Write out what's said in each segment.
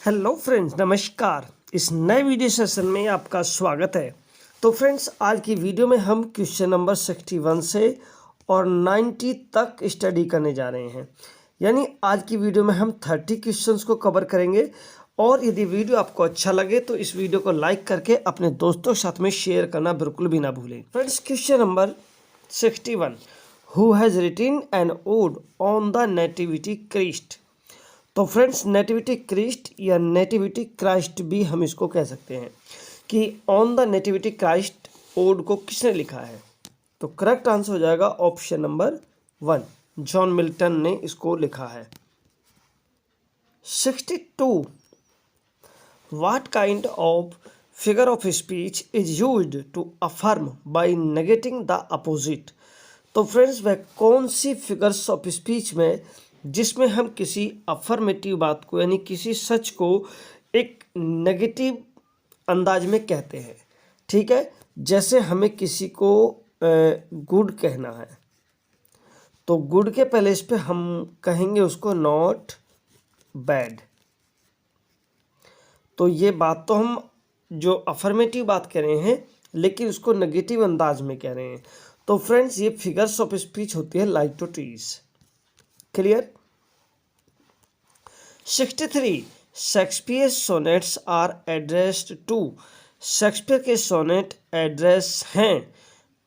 Hello friends, नमस्कार। इस नए वीडियो सेशन में आपका स्वागत है। तो फ्रेंड्स, आज की वीडियो में हम क्वेश्चन नंबर 61 से और 90 तक स्टडी करने जा रहे हैं। यानी आज की वीडियो में हम 30 क्वेश्चंस को कवर करेंगे। और यदि वीडियो आपको अच्छा लगे तो इस वीडियो को लाइक करके अपने दोस्तों के साथ में शेयर करना बिल्कुल भी ना भूलें। Friends, question number 61, who has written an ode on the nativity Christ. तो फ्रेंड्स, नेटिविटी क्राइस्ट या नेटिविटी क्राइस्ट भी हम इसको कह सकते हैं कि on the nativity Christ ode को किसने लिखा है। तो करेक्ट आंसर हो जाएगा ऑप्शन नंबर 1, जॉन मिल्टन ने इसको लिखा है। 62, what kind of figure of speech is used to affirm by negating the opposite. तो फ्रेंड्स, वह कौन सी फिगर्स ऑफ स्पीच में जिसमें हम किसी अफर्मेटिव बात को यानी किसी सच को एक नेगेटिव अंदाज में कहते हैं। ठीक है, जैसे हमें किसी को गुड कहना है तो गुड के प्लेस पे हम कहेंगे उसको नॉट बैड। तो ये बात तो हम जो अफर्मेटिव बात कह रहे हैं लेकिन उसको नेगेटिव अंदाज में कह रहे हैं। तो फ्रेंड्स, ये फिगर्स ऑफ स्पीच होती है litotes. Clear. 63, Shakespeare sonnets are addressed to. Shakespeare के सोनेट एड्रेस हैं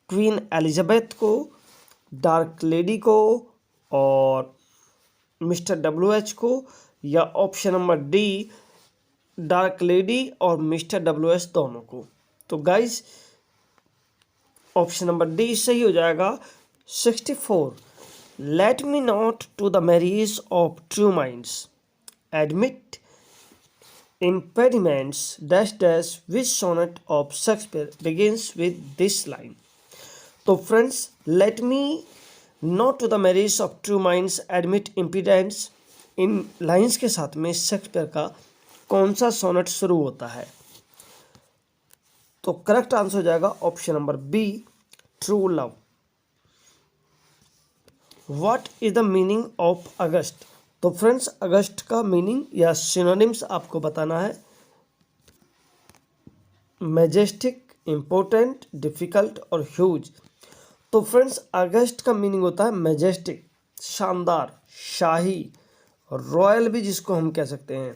क्वीन एलिजाबेथ को, डार्क लेडी को और मिस्टर WH को, या option number D, dark lady और मिस्टर WH दोनों को। तो गाइज, ऑप्शन नंबर डी सही हो जाएगा। 64, let me not to the marriage of true minds admit impediments dash dash which sonnet of Shakespeare begins with this line। तो friends, let me not to the marriage of true minds admit impediments, in lines के साथ में Shakespeare का कौन सा sonnet शुरू होता है। तो करेक्ट आंसर हो जाएगा option number B, true love. What is the meaning of august. तो फ्रेंड्स, अगस्त का मीनिंग या सिनोनिम्स आपको बताना है। मैजेस्टिक, इम्पोर्टेंट, डिफिकल्ट और ह्यूज। तो फ्रेंड्स, अगस्त का मीनिंग होता है मैजेस्टिक, शानदार, शाही, रॉयल भी जिसको हम कह सकते हैं।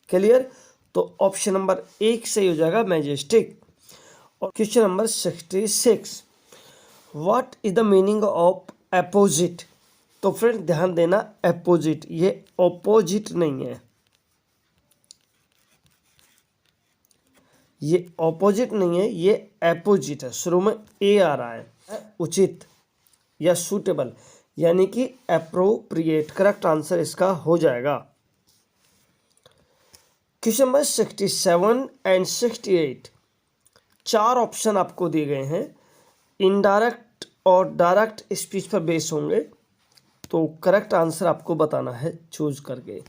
क्लियर। तो ऑप्शन नंबर 1 सही हो जाएगा, मैजेस्टिक। और question number 66, what is the meaning of opposite. तो फ्रेंड ध्यान देना, अपोजिट ये ऑपोजिट नहीं है, ये ऑपोजिट नहीं है, ये अपोजिट है। शुरू में ए आ रहा है, उचित या सूटेबल, यानी कि अप्रोप्रिएट। करेक्ट आंसर इसका हो जाएगा। क्वेश्चन नंबर 67 एंड 68, 4 ऑप्शन आपको दिए गए हैं। इनडायरेक्ट और डायरेक्ट स्पीच पर बेस होंगे। तो करेक्ट आंसर आपको बताना है चूज करके।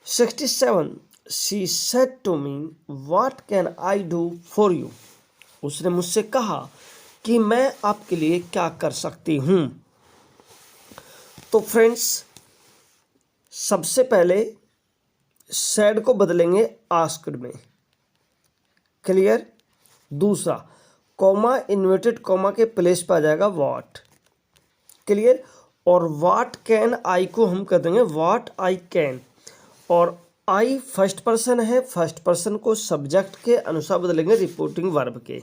67, she said to me what can I do for you. उसने मुझसे कहा कि मैं आपके लिए क्या कर सकती हूँ। तो फ्रेंड्स, सबसे पहले सेड को बदलेंगे आस्क्ड में। क्लियर। दूसरा, कॉमा इन्वर्टेड कॉमा के प्लेस पर आ जाएगा व्हाट। क्लियर। और व्हाट कैन आई को हम कर देंगे व्हाट आई कैन। और आई फर्स्ट पर्सन है, फर्स्ट पर्सन को सब्जेक्ट के अनुसार बदलेंगे रिपोर्टिंग वर्ब के।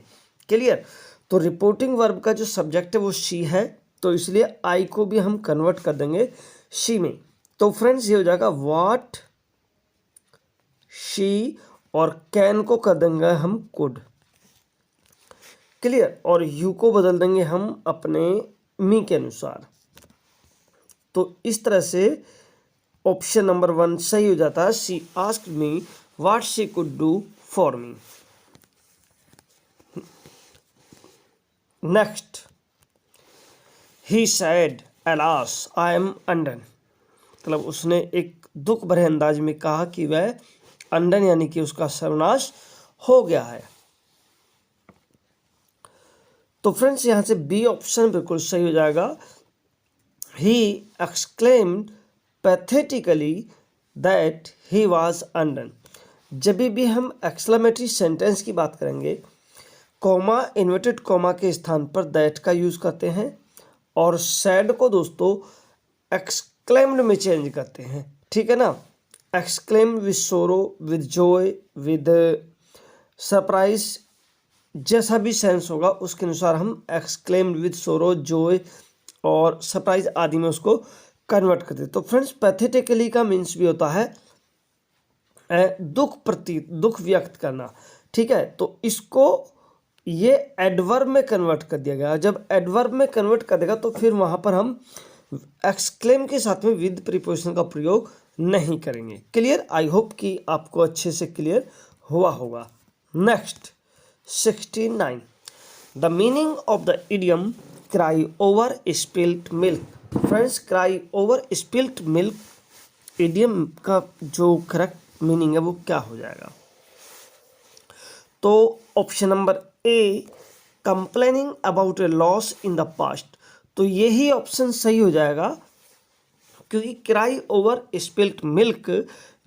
क्लियर। तो रिपोर्टिंग वर्ब का जो सब्जेक्ट है वो शी है, तो इसलिए आई को भी हम कन्वर्ट कर देंगे शी में। तो फ्रेंड्स, ये हो जाएगा व्हाट शी, और कैन को कर देंगे हम कुड। क्लियर। और यू को बदल देंगे हम अपने मी के अनुसार। तो इस तरह से ऑप्शन नंबर 1 सही हो जाता है। She asked me what she could do for me. Next, he said alas I am undone. मतलब उसने एक दुख भरे अंदाज में कहा कि वह अनडन यानी कि उसका सर्वनाश हो गया है। तो फ्रेंड्स, यहां से बी ऑप्शन बिल्कुल सही हो जाएगा। He exclaimed pathetically that he was undone। जब भी हम एक्सक्लेमेटरी सेंटेंस की बात करेंगे, कॉमा इन्वर्टेड कॉमा के स्थान पर दैट का यूज़ करते हैं और सैड को दोस्तों एक्सक्लेम्ड में चेंज करते हैं, ठीक है ना। एक्सक्लेम विद सोरो, विद जॉय, विद सरप्राइज, जैसा भी सेंस होगा उसके अनुसार हम एक्सक्लेम्ड विद सोरो, जॉय और सरप्राइज आदि में उसको कन्वर्ट करते हैं। तो फ्रेंड्स पैथेटिकली का मीन्स भी होता है दुख व्यक्त करना, ठीक है। तो इसको ये एडवर्ब में कन्वर्ट कर दिया गया। जब एडवर्ब में कन्वर्ट कर देगा तो फिर वहाँ पर हम एक्सक्लेम के साथ में विद प्रीपोजिशन का प्रयोग नहीं करेंगे। क्लियर? आई होप कि आपको अच्छे से क्लियर हुआ होगा। Next 69, the meaning of the idiom cry over spilt milk. Friends cry over spilt milk idiom का जो करेक्ट मीनिंग है वो क्या हो जाएगा? तो option number A, complaining about A loss in the past. तो यही ऑप्शन सही हो जाएगा, क्योंकि क्राई ओवर स्पिल्ट मिल्क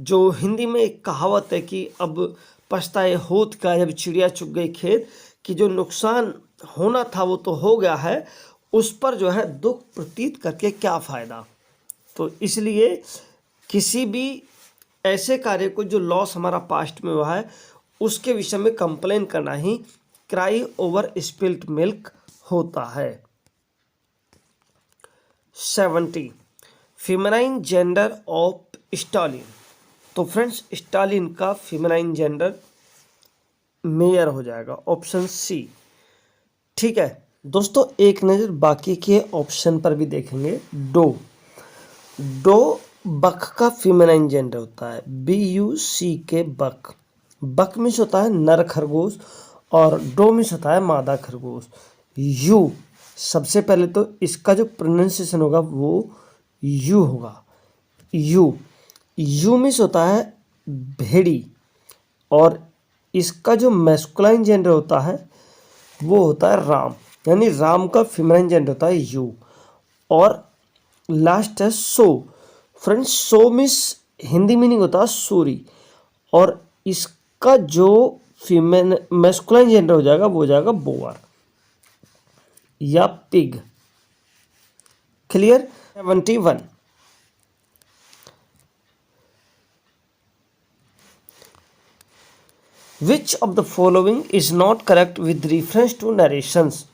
जो हिंदी में एक कहावत है कि अब पछताए होत का जब चिड़िया चुग गई खेत, कि जो नुकसान होना था वो तो हो गया है, उस पर जो है दुख प्रतीत करके क्या फ़ायदा। तो इसलिए किसी भी ऐसे कार्य को जो लॉस हमारा पास्ट में हुआ है उसके विषय में कंप्लेन करना ही क्राई ओवर स्पिल्ट मिल्क होता है। 70, फेमिनाइन जेंडर ऑफ स्टालिन। तो फ्रेंड्स स्टालिन का फेमिनाइन जेंडर मेयर हो जाएगा, ऑप्शन सी, ठीक है। दोस्तों एक नज़र बाकी के ऑप्शन पर भी देखेंगे। डो बक का फेमिनाइन जेंडर होता है, BUCK बक। बक मिस होता है नर खरगोश और डो मिस होता है मादा खरगोश। यू, सबसे पहले तो इसका जो प्रोनाउंसिएशन होगा वो यू होगा। यू मिस होता है भेड़ी और इसका जो मैस्कुलाइन जेंडर होता है वो होता है राम, यानी राम का फीमेलाइन जेंडर होता है यू। और लास्ट है so. Friends so miss Hindi meaning होता है सूरी और इसका जो फीमेल मैस्कुलाइन जेंडर हो जाएगा वो हो जाएगा बोअर या pig. Clear? 71, which of the following is not correct with reference to narrations.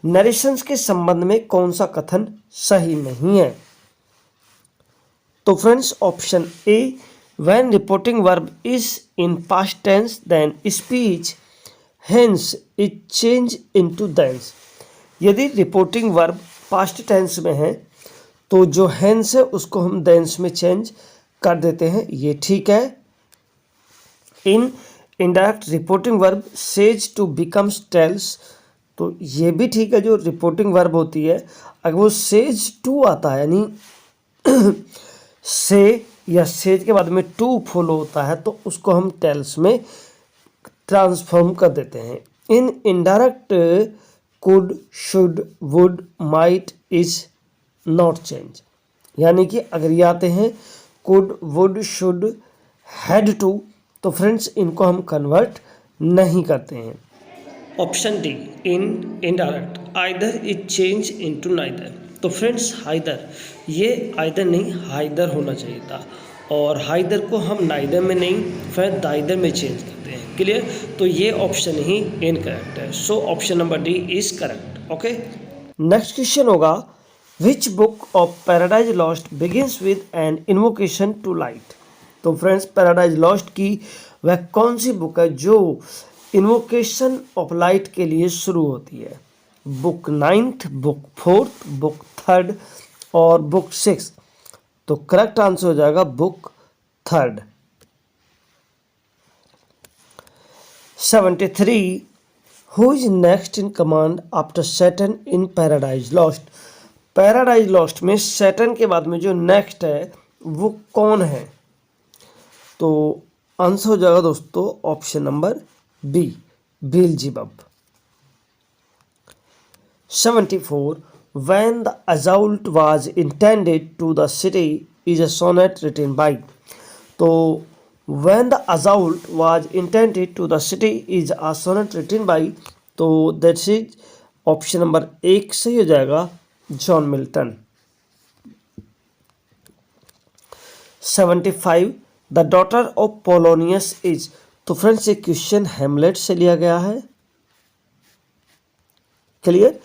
Narrations के संबंध में कौन सा कथन सही नहीं है? तो friends option A, when reporting verb is in past tense then speech hence it change into tense. यदि रिपोर्टिंग वर्ब पास्ट टेंस में है तो जो हेंस है उसको हम देंस में चेंज कर देते हैं, ये ठीक है। In indirect reporting verb says to becomes tells, तो ये भी ठीक है। जो रिपोर्टिंग वर्ब होती है अगर वो सेज टू आता है यानी से या सेज के बाद में टू फॉलो होता है तो उसको हम टेल्स में ट्रांसफॉर्म कर देते हैं। In indirect could, should, would, might, is not change, यानी कि अगर ये आते हैं could, would, should, had to, तो फ्रेंड्स इनको हम कन्वर्ट नहीं करते हैं। Option D, in indirect either is change into neither. तो फ्रेंड्स हाइदर, ये आइदर नहीं हाइदर होना चाहिए था और हाइदर को हम नाइदर में नहीं फिर दाइदर में चेंज करते हैं। क्लियर? तो ये ऑप्शन ही इनकरेक्ट है। So option number D is correct. Okay, next question होगा, which book of Paradise Lost begins with an invocation to light. तो फ्रेंड्स पैराडाइज लॉस्ट की वह कौन सी बुक है जो इन्वोकेशन ऑफ लाइट के लिए शुरू होती है? Book 9th, book 4th, book 3rd और बुक 6th। तो करेक्ट आंसर हो जाएगा book 3rd। 73, who is next in command after Saturn in paradise lost. Paradise lost में सैटर्न के बाद में जो नेक्स्ट है वो कौन है? तो आंसर हो जाएगा दोस्तों option number B, Beelzebub. 74, when the assault was intended to the city is a sonnet written by। तो when the assault was intended to the city is a sonnet written by, तो that's is option number 1 सही हो जाएगा, John Milton. 75 the daughter of Polonius is, तो friends ये question हेमलेट से लिया गया है, क्लियर।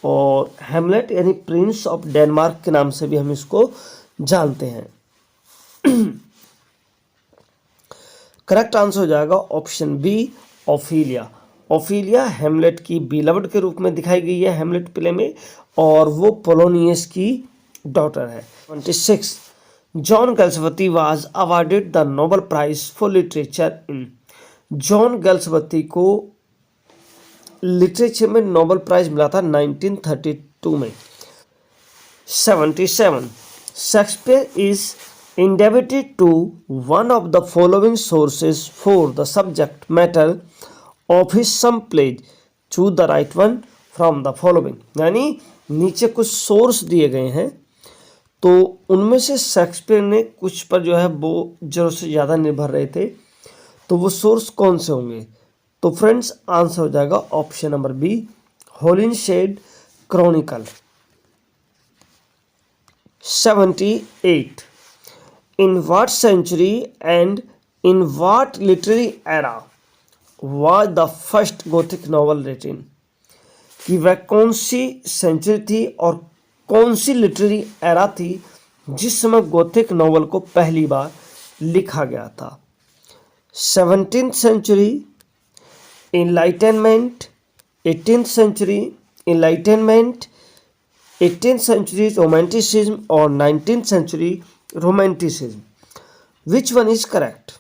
और हेमलेट यानी प्रिंस ऑफ डेनमार्क के नाम से भी हम इसको जानते हैं। करेक्ट आंसर हो जाएगा ऑप्शन बी, ओफिलिया। ओफिलिया हेमलेट की बिलवड के रूप में दिखाई गई है हेमलेट प्ले में, और वो पोलोनियस की डॉटर है। 26 John Galsworthy was awarded the Nobel prize for literature in, John Galsworthy को लिटरेचर में नोबेल प्राइज मिला था 1932 में। 77 Shakespeare is indebted to one of the following sources for the subject matter of his some plays, choose the right one from the following, यानी नीचे कुछ source दिए गए हैं, तो उनमें से शेक्सपियर ने कुछ पर जो है वो जरूरत से ज़्यादा निर्भर रहे थे, तो वो सोर्स कौन से होंगे? तो फ्रेंड्स आंसर हो जाएगा option number B, Holinshed chronicle. 78 in what century and in what literary era was the first Gothic novel written, कि वह कौन सी सेंचुरी थी और कौन सी लिटरेरी एरा थी जिस समय गोथिक नॉवल को पहली बार लिखा गया था? 17th century, enlightenment, 18th century enlightenment, 18th century romanticism और 19th century romanticism, which one is correct?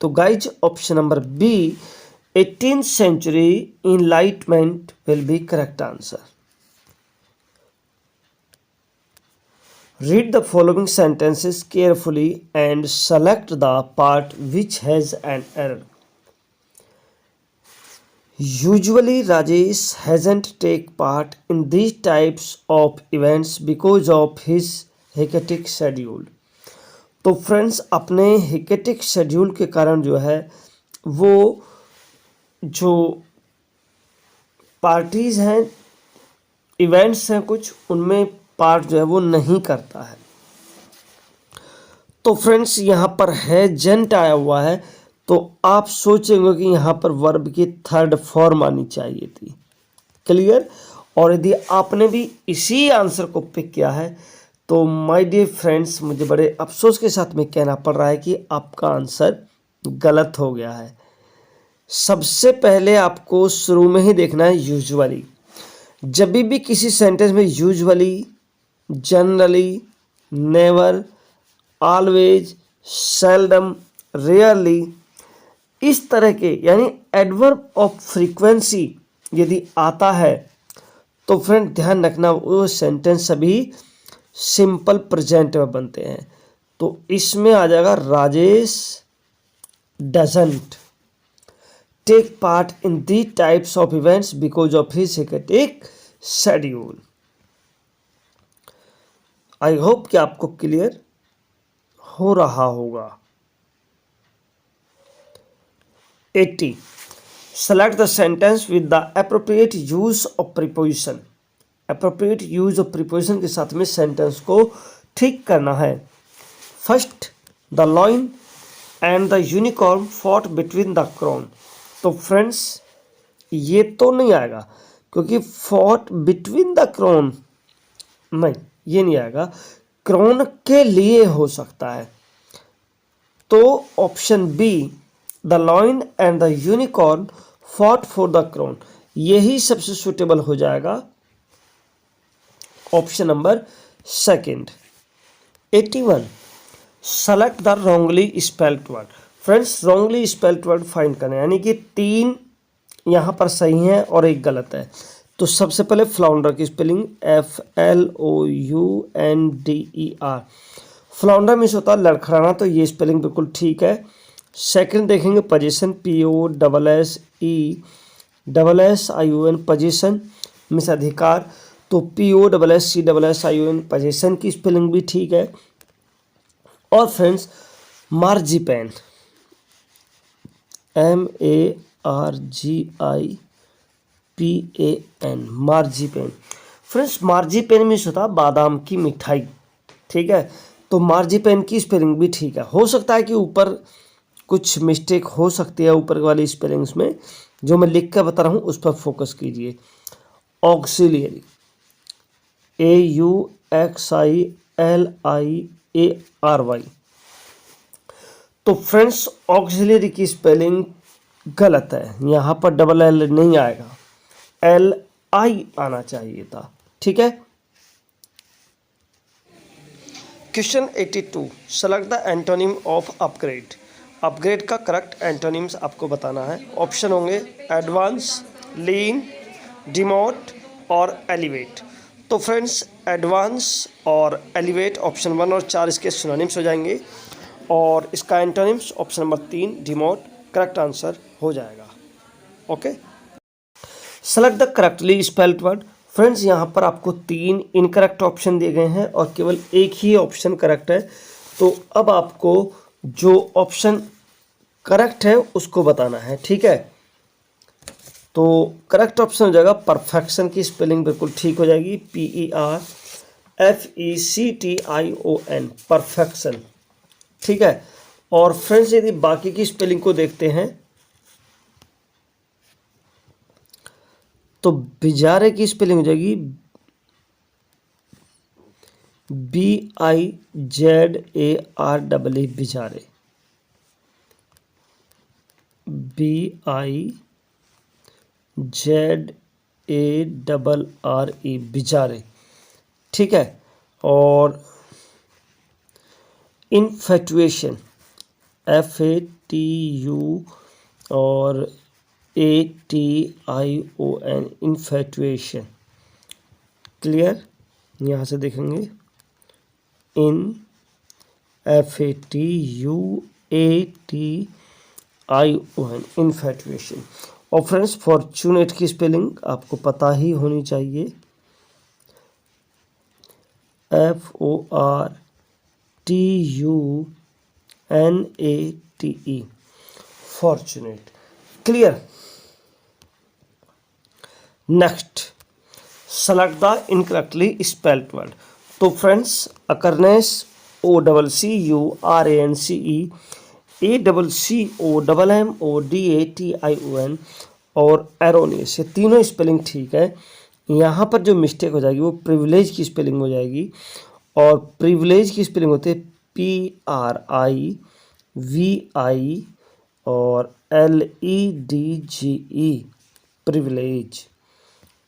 तो guys option number B 18th century enlightenment will be correct answer. Read the following sentences carefully and select the part which has an error. Usually Rajesh hasn't take part in these types of events because of his hectic schedule। तो friends अपने hectic schedule के कारण जो है वो जो parties हैं, events हैं कुछ, उनमें पार्ट जो है वो नहीं करता है। तो फ्रेंड्स यहाँ पर है जेंट आया हुआ है, तो आप सोचेंगे कि यहाँ पर वर्ब की थर्ड फॉर्म आनी चाहिए थी, क्लियर। और यदि आपने भी इसी आंसर को पिक किया है तो माय डियर फ्रेंड्स मुझे बड़े अफसोस के साथ में कहना पड़ रहा है कि आपका आंसर गलत हो गया है। सबसे पहले आपको शुरू में ही देखना है यूजुअली। जब भी किसी सेंटेंस में usually, generally, never, always, seldom, rarely, इस तरह के यानी एडवर्ब ऑफ फ्रीक्वेंसी यदि आता है तो फ्रेंड ध्यान रखना वो सेंटेंस सभी सिंपल प्रेजेंट में बनते हैं। तो इसमें आ जाएगा Rajesh doesn't take part in the types of events because of his hectic schedule. I hope कि आपको क्लियर हो रहा होगा। 80 select the sentence with the appropriate use of preposition। appropriate use of preposition के साथ में सेंटेंस को ठीक करना है। First the lion and the unicorn fought between the crown. तो फ्रेंड्स ये तो नहीं आएगा क्योंकि फॉट बिटवीन द क्रोन नहीं, ये नहीं आएगा, क्रोन के लिए हो सकता है। तो option B the lion and the unicorn fought for the crown, यही सबसे सुटेबल हो जाएगा, option number second. 81 select the wrongly spelled word. Friends wrongly spelled word find करना है, यानी कि 3 यहाँ पर सही हैं और 1 गलत है। तो सबसे पहले फ्लाउंडर की स्पेलिंग FLOUNDER। फ्लाउंडर मीन्स होता है लड़खड़ाना, तो ये स्पेलिंग बिल्कुल ठीक है। सेकंड देखेंगे पोजीशन, POSSESSION पोजीशन मीन्स अधिकार, तो POSSESSION पोजीशन की स्पेलिंग भी ठीक है। और फ्रेंड्स मार्जिपेन, MARGIPAN, मार्जिपेन। फ्रेंड्स मार्जिपेन में होता है बादाम की मिठाई, ठीक है। तो मार्जिपेन की स्पेलिंग भी ठीक है। हो सकता है कि ऊपर कुछ मिस्टेक हो सकती है ऊपर वाली स्पेलिंग्स में, जो मैं लिख कर बता रहा हूँ उस पर फोकस कीजिए। Auxiliary, AUXILIARY। तो फ्रेंड्स ऑक्सिलियरी की स्पेलिंग गलत है, यहाँ पर डबल एल नहीं आएगा, LI आना चाहिए था, ठीक है। Question 82, select the antonym of upgrade. Upgrade का करेक्ट एंटोनिम्स आपको बताना है। ऑप्शन होंगे एडवांस, लीन, डिमोट और एलिवेट। तो फ्रेंड्स एडवांस और एलिवेट ऑप्शन 1 और 4 इसके सिनोनिम्स हो जाएंगे, और इसका antonyms option number 3 demote correct answer हो जाएगा। Okay, select the correctly spelled word. Friends यहाँ पर आपको 3 इनकरेक्ट ऑप्शन दिए गए हैं और केवल एक ही ऑप्शन करेक्ट है। तो अब आपको जो ऑप्शन करेक्ट है उसको बताना है, ठीक है। तो करेक्ट ऑप्शन हो जाएगा परफेक्शन की स्पेलिंग बिल्कुल ठीक हो जाएगी, PERFECTION, परफेक्शन, ठीक है। और फ्रेंड्स यदि बाकी की स्पेलिंग को देखते हैं तो बिजारे की स्पेलिंग हो जाएगी BIZARE, बिजारे, BIZARRE, बिजारे, ठीक है। और इनफैक्चुएशन, FATU और ATION, इनफैक्चुएशन, क्लियर। यहाँ से देखेंगे इन FATUATION, इनफैक्चुएशन। और फ्रेंड्स फॉर्चूनेट की स्पेलिंग आपको पता ही होनी चाहिए, FORTUNATE, fortunate, clear. Next, select the incorrectly spelled word. तो फ्रेंड्स अकरनेस, OCCURANCE, ACCOMMODATION और एरोनियस, ये तीनों स्पेलिंग ठीक है। यहाँ पर जो मिस्टेक हो जाएगी वो प्रिविलेज की स्पेलिंग हो जाएगी, और प्रिविलेज की स्पेलिंग होती है PRIVI और LEDGE, प्रिविलेज,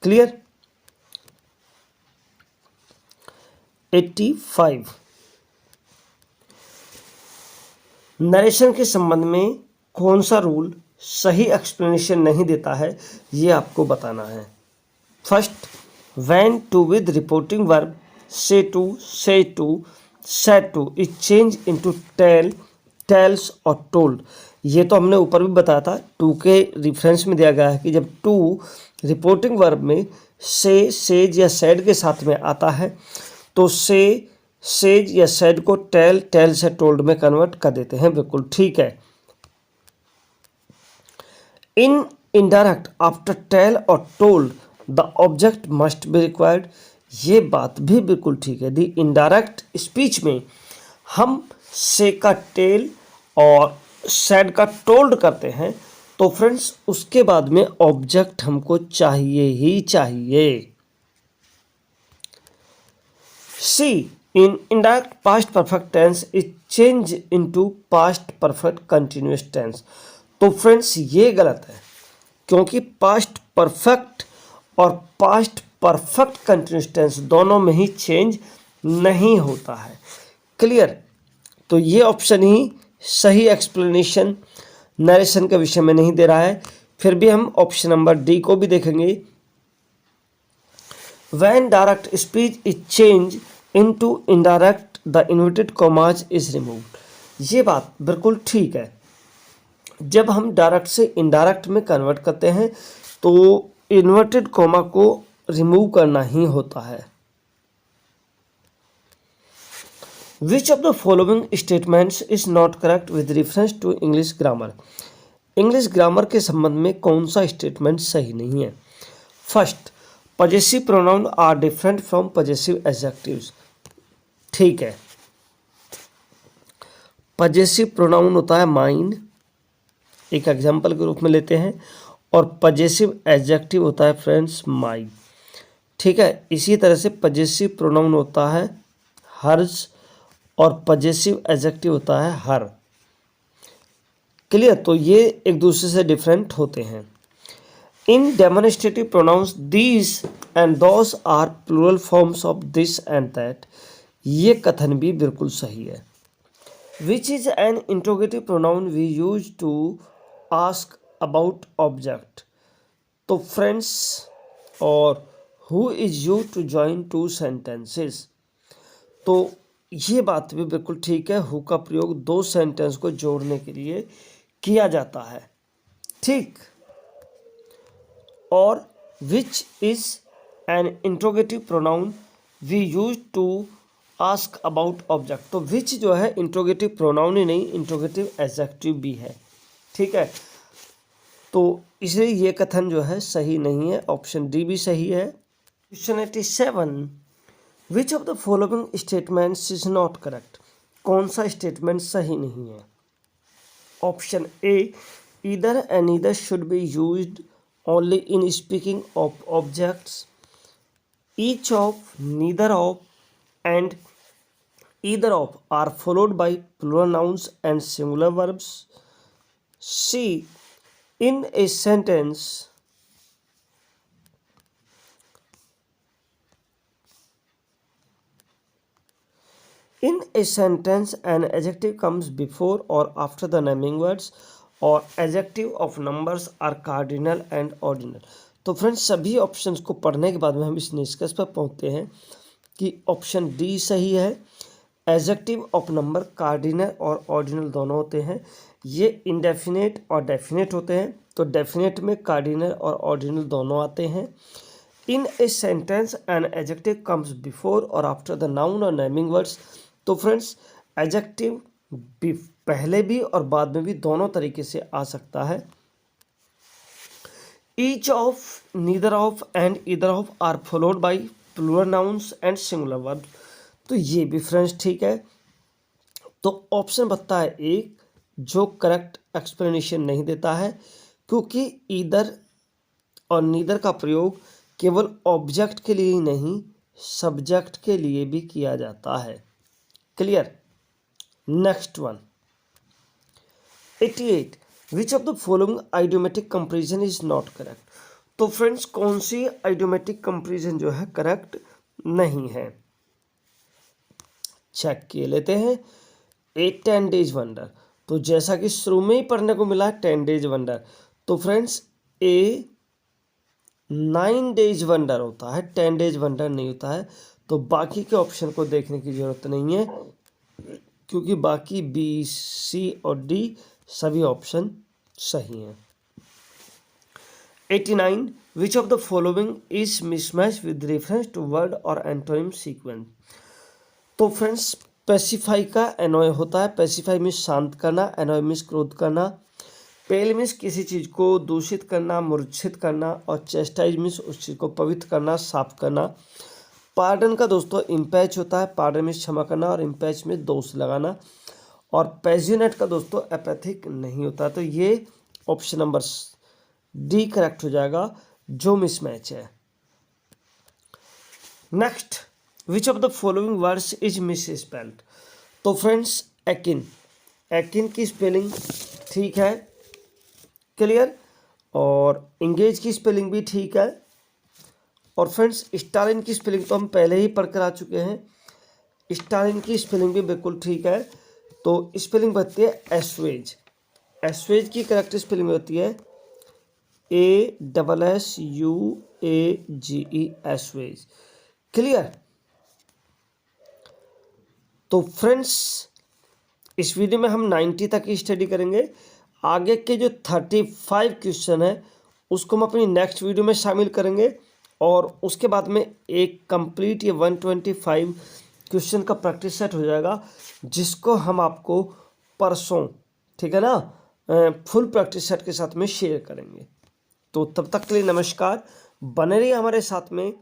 क्लियर। 85, नरेशन के संबंध में कौन सा रूल सही एक्सप्लेनेशन नहीं देता है, ये आपको बताना है। First, when to with reporting verb say to, say to, said to is change into tell, tells और टोल्ड। ये तो हमने ऊपर भी बताया था, टू के रिफरेंस में दिया गया है कि जब टू रिपोर्टिंग वर्ब में से, सेज या सेड के साथ में आता है तो से, सेज या सेड को टेल, टेल से टोल्ड में कन्वर्ट कर देते हैं, बिल्कुल ठीक है। इन इनडायरेक्ट आफ्टर टेल और told the object must be required, ये बात भी बिल्कुल ठीक है। दी इनडायरेक्ट स्पीच में हम से का टेल और सेड का टोल्ड करते हैं, तो फ्रेंड्स उसके बाद में ऑब्जेक्ट हमको चाहिए ही चाहिए। C, in indirect past perfect tense is change into past perfect continuous tense. तो फ्रेंड्स ये गलत है, क्योंकि पास्ट परफेक्ट और पास्ट परफेक्ट कंटिन्यूअस टेंस दोनों में ही चेंज नहीं होता है, क्लियर। तो ये ऑप्शन ही सही एक्सप्लेनेशन नरेशन के विषय में नहीं दे रहा है। फिर भी हम ऑप्शन नंबर डी को भी देखेंगे, when direct speech is change into indirect the inverted commas is removed, ये बात बिल्कुल ठीक है। जब हम डायरेक्ट से इनडायरेक्ट में कन्वर्ट करते हैं तो इन्वर्टेड कॉमा को रिमूव करना ही होता है। Which of the following statements is not correct with reference to English grammar. English grammar के संबंध में कौन सा स्टेटमेंट सही नहीं है। First, possessive pronoun are different from possessive adjectives. ठीक है, पजेसिव प्रोनाउन होता है माइन, एक एग्जांपल के रूप में लेते हैं, और पजेसिव एडजेक्टिव होता है फ्रेंड्स माई। ठीक है, इसी तरह से पजेसिव प्रोनाउन होता है हर्ज और पजेसिव एडजेक्टिव होता है हर। क्लियर, तो ये एक दूसरे से डिफरेंट होते हैं। In demonstrative pronouns these and those are plural forms of this and that. ये कथन भी बिल्कुल सही है। Which is an interrogative pronoun we use to ask about object. तो फ्रेंड्स, और who is use to join two sentences. तो ये बात भी बिल्कुल ठीक है, हु का प्रयोग दो सेंटेंस को जोड़ने के लिए किया जाता है। ठीक, और which is an interrogative pronoun we use to ask about object. तो विच जो है इंट्रोगेटिव प्रोनाउन ही नहीं, इंट्रोगेटिव एडजेक्टिव भी है। ठीक है, तो इसलिए ये कथन जो है सही नहीं है, ऑप्शन डी भी सही है। Question 87, which of the following statements is not correct. कौन सा स्टेटमेंट सही नहीं है। Option A, either and either should be used only in speaking of objects. Each of, neither of and either of are followed by plural nouns and singular verbs. C, in a sentence an adjective comes before or after the naming words or adjective of numbers are cardinal and ordinal। तो friends, सभी options को पढ़ने के बाद में हम इस निष्कर्ष पर पहुंचते हैं कि ऑप्शन डी सही है। एडजेक्टिव ऑफ नंबर कार्डिनल और ऑर्डिनल दोनों होते हैं। ये इंडेफिनेट और डेफिनेट होते हैं, तो डेफिनेट में कार्डिनल और ऑर्डिनल दोनों आते हैं। In a sentence an adjective comes before और आफ्टर द नाउन और नेमिंग वर्ड्स। तो फ्रेंड्स, एडजेक्टिव भी पहले भी और बाद में भी दोनों तरीके से आ सकता है। Each of, neither of and either of are followed by plural nouns and singular verbs. तो ये भी फ्रेंड्स ठीक है। तो ऑप्शन बताता है एक, जो करेक्ट एक्सप्लेनेशन नहीं देता है, क्योंकि ईदर और नीदर का प्रयोग केवल ऑब्जेक्ट के लिए ही नहीं, सब्जेक्ट के लिए भी किया जाता है। Clear. Next one, 88, which of the following idiomatic comparison is not correct. तो फ्रेंड्स, कौन सी आइडियोमेटिक कंपैरिजन जो है करेक्ट नहीं है, चेक किए लेते हैं। 10 डेज वंडर, तो जैसा कि शुरू में ही पढ़ने को मिला 10 डेज वंडर, तो फ्रेंड्स ए 9 डेज वंडर होता है, 10 डेज वंडर नहीं होता है। तो बाकी के ऑप्शन को देखने की जरूरत नहीं है, क्योंकि बाकी बी, सी और डी सभी ऑप्शन सही हैं। 89, which of the following is mismatch with reference to word और एंटोनिम सीक्वेंस। तो फ्रेंड्स, पेसिफाई का एनॉय होता है। पेसिफाई मीन्स शांत करना, एनॉय मीन्स क्रोध करना, पेल मीन्स किसी चीज़ को दूषित करना, मूर्छित करना, और चेस्टाइज मीन्स उस चीज़ को पवित्र करना, साफ करना। पार्डन का दोस्तों इम्पैच होता है, पार्डन मीन्स क्षमा करना और इम्पैच में दोष लगाना। और पैसियोनेट का दोस्तों एपैथिक नहीं होता। तो ये ऑप्शन नंबर डी करेक्ट हो जाएगा, जो मिसमैच है। Next, which of the following words is miss spelled. तो फ्रेंड्स, एकिन, एकिन की स्पेलिंग ठीक है, क्लियर, और इंगेज की स्पेलिंग भी ठीक है। और फ्रेंड्स, स्टालिन की स्पेलिंग तो हम पहले ही पढ़कर आ चुके हैं, स्टालिन की स्पेलिंग भी बिल्कुल ठीक है। तो स्पेलिंग बनती है एसवेज, एसवेज की करेक्ट स्पेलिंग होती है ASSUAGE, एसवेज। क्लियर। तो फ्रेंड्स, इस वीडियो में हम 90 तक की स्टडी करेंगे। आगे के जो 35 क्वेश्चन है उसको हम अपनी नेक्स्ट वीडियो में शामिल करेंगे, और उसके बाद में एक कंप्लीट ये 125 क्वेश्चन का प्रैक्टिस सेट हो जाएगा, जिसको हम आपको परसों, ठीक है ना, फुल प्रैक्टिस सेट के साथ में शेयर करेंगे। तो तब तक के लिए नमस्कार, बने रहिए हमारे साथ में।